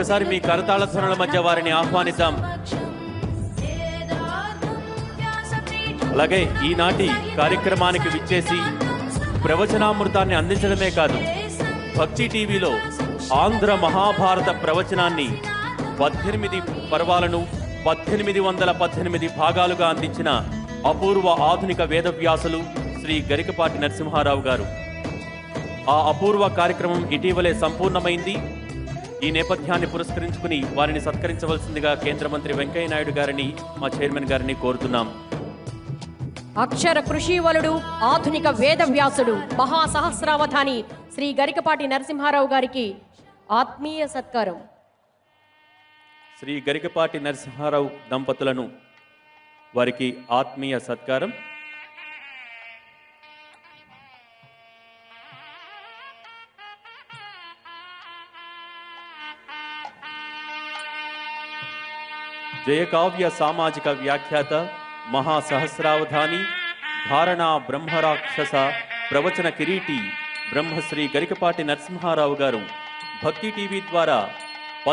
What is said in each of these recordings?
ఒక్కసారి మీ కరతాళ ధ్వనుల మధ్య వారిని ఆహ్వానిద్దాం. అలాగే ఈనాటి కార్యక్రమానికి విచ్చేసి ప్రవచనామృతాన్ని అందించడమే కాదు, భక్తి టీవీలో ఆంధ్ర మహాభారత ప్రవచనాన్ని 18 పర్వాలను 1818 భాగాలుగా అందించిన అపూర్వ ఆధునిక వేదవ్యాసులు శ్రీ గరికపాటి నరసింహారావు గారు. ఆ అపూర్వ కార్యక్రమం ఇటీవలే సంపూర్ణమైంది. ఈ నేపథ్యాన్ని పురస్కరించుకుని వారిని సత్కరించవలసిందిగా కేంద్ర మంత్రి వెంకయ్య నాయుడు గారిని, మా చైర్మన్ గారిని కోరుతున్నాం. అక్షర కృషివలుడు, ఆధునిక వేదవ్యాసుడు, మహాసహస్రావధాని శ్రీ గరికపాటి నరసింహారావు గారికి ఆత్మీయ సత్కారం. శ్రీ గరికపాటి నరసింహారావు దంపతులను వారికి ఆత్మీయ సత్కారం. జయకావ్య సామాజిక వ్యాఖ్యాత, మహాసహస్రావధాని, ధారణా బ్రహ్మరాక్షస, ప్రవచన కిరీటి బ్రహ్మశ్రీ గరికపాటి నరసింహారావు గారు భక్తి టీవీ ద్వారా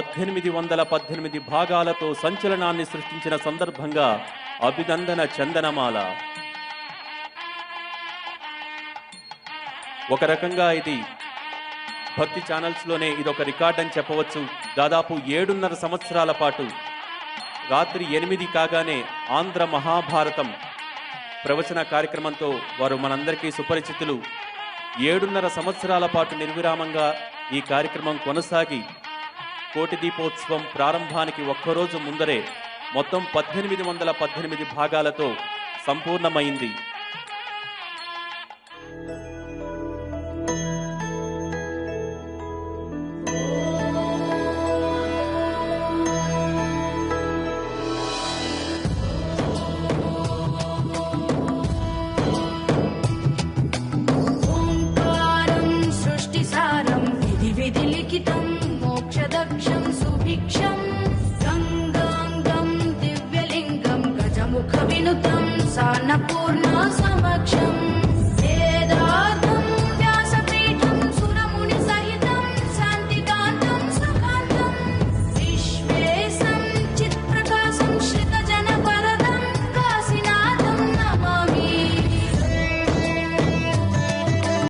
1818 భాగాలతో సంచలనాన్ని సృష్టించిన సందర్భంగా అభినందన చందనమాల. ఒక రకంగా ఇది భక్తి ఛానల్స్లోనే ఇదొక రికార్డ్ అని చెప్పవచ్చు. దాదాపు 7.5 సంవత్సరాల పాటు రాత్రి 8 కాగానే ఆంధ్ర మహాభారతం ప్రవచన కార్యక్రమంతో వారు మనందరికీ సుపరిచితులు. 7.5 సంవత్సరాల పాటు నిర్విరామంగా ఈ కార్యక్రమం కొనసాగి కోటి దీపోత్సవం ప్రారంభానికి ఒక్కరోజు ముందరే మొత్తం 1818 భాగాలతో సంపూర్ణమైంది.